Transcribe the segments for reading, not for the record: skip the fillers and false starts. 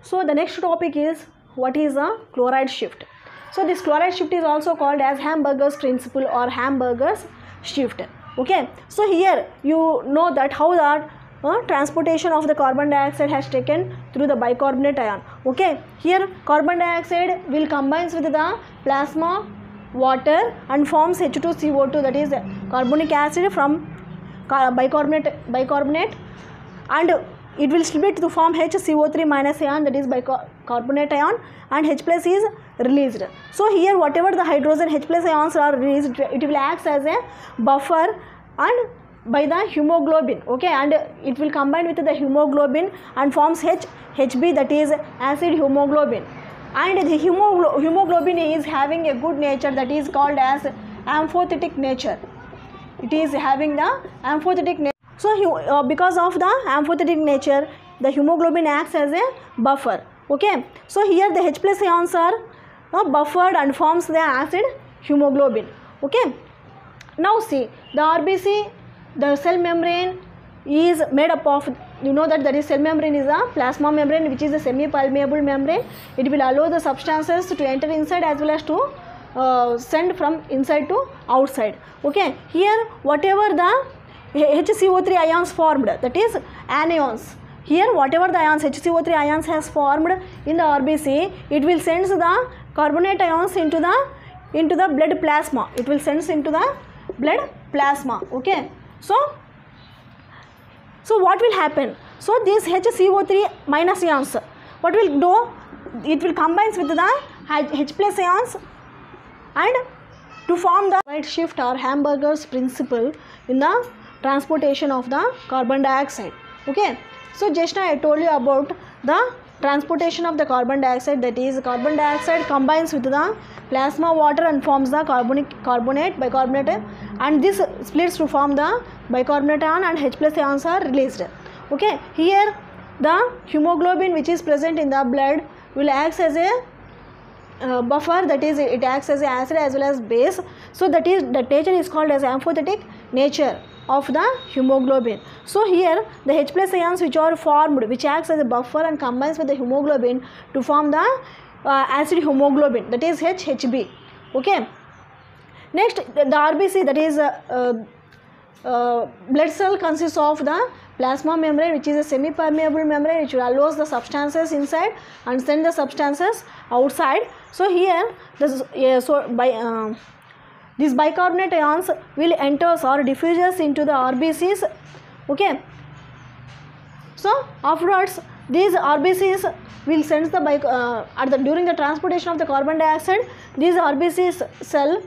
So the next topic is what is a chloride shift. So this chloride shift is also called as Hamburger's principle or Hamburger's shift. Okay, so here you know that how the transportation of the carbon dioxide has taken through the bicarbonate ion. Okay, here carbon dioxide will combines with the plasma water and forms H2CO2, that is carbonic acid from bicarbonate, and it will split to form HCO3 minus ion, that is bicarbonate ion, and H plus is released. So here whatever the hydrogen H plus ions are released, it will act as a buffer and by the hemoglobin. Okay, and it will combine with the hemoglobin and forms HB, that is acid hemoglobin, and the hemoglobin is having a good nature, that is called as amphotic nature. It is having the amphotic nature. So because of the amphotic nature, the hemoglobin acts as a buffer. Okay, so here the H plus ions are buffered and forms the acid hemoglobin. Okay, now see the RBC, the cell membrane is made up of, you know that there is cell membrane is a plasma membrane which is a semi-permeable membrane. It will allow the substances to enter inside as well as to send from inside to outside. Okay, here whatever the HCO3 ions formed, that is anions. Here whatever the ions HCO3 ions has formed in the RBC, it will send the carbonate ions into the blood plasma. It will send into the blood plasma. Okay, so what will happen? So this HCO3 minus ions, what will do? It will combines with the H plus ions and to form the chloride shift or Hamburger's principle in the transportation of the carbon dioxide. Okay, so just now I told you about the transportation of the carbon dioxide, that is carbon dioxide combines with the plasma water and forms the bicarbonate, and this splits to form the bicarbonate ion and H plus ions are released. Okay, here the hemoglobin which is present in the blood will act as a buffer, that is it acts as a acid as well as base. So that is, the nature is called as amphotic nature of the hemoglobin. So here the H plus ions which are formed, which acts as a buffer and combines with the hemoglobin to form the acid hemoglobin, that is HB. Okay, next the RBC, that is blood cell consists of the plasma membrane which is a semi-permeable membrane which allows the substances inside and send the substances outside. So here these bicarbonate ions will enter or diffuses into the RBCs. Okay, so afterwards these RBCs will send the during the transportation of the carbon dioxide, these RBCs cell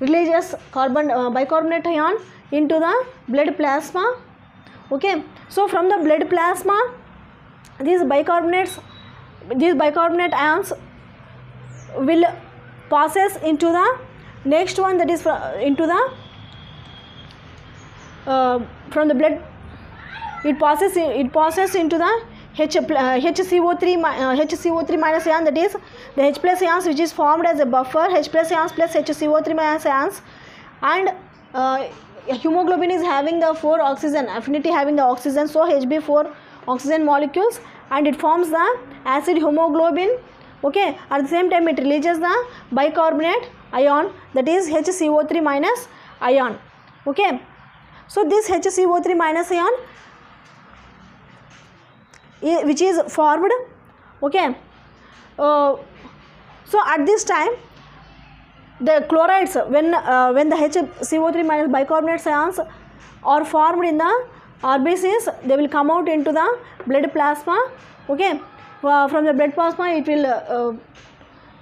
releases bicarbonate ion into the blood plasma. Okay, so from the blood plasma, these bicarbonate ions will passes into the next one, that is into the from the blood it passes into the HCO3 minus ion, that is the H plus ions which is formed as a buffer, H plus ions plus HCO3 minus ions, and hemoglobin is having the 4 oxygen affinity, having the oxygen, so Hb 4 oxygen molecules, and it forms the acid hemoglobin. Okay, at the same time it releases the bicarbonate ion, that is HCO3 minus ion. Okay, so this HCO3 minus ion which is formed. Okay, so at this time the chlorides, when the HCO3 minus bicarbonate ions are formed in the RBCs, they will come out into the blood plasma. Okay, from the blood plasma it will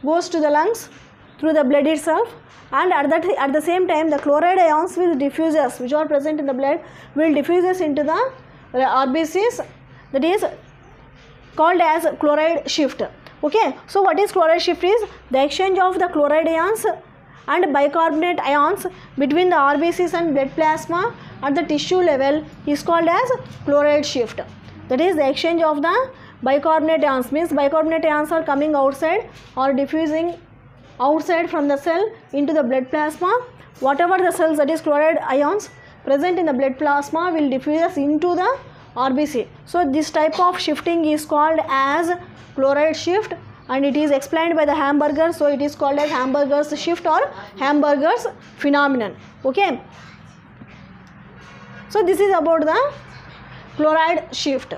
goes to the lungs through the blood itself, and at the same time the chloride ions will diffuses, which are present in the blood, will diffuses into the RBCs, that is called as chloride shift. Okay, so what is chloride shift? Is the exchange of the chloride ions and bicarbonate ions between the RBCs and blood plasma at the tissue level is called as chloride shift. That is the exchange of the bicarbonate ions, means bicarbonate ions are coming outside or diffusing outside from the cell into the blood plasma. Whatever the cells, that is chloride ions present in the blood plasma, will diffuse into the RBC. So this type of shifting is called as chloride shift, and it is explained by the Hamburger. So it is called as Hamburger's shift or Hamburger's phenomenon. Okay. So this is about the chloride shift.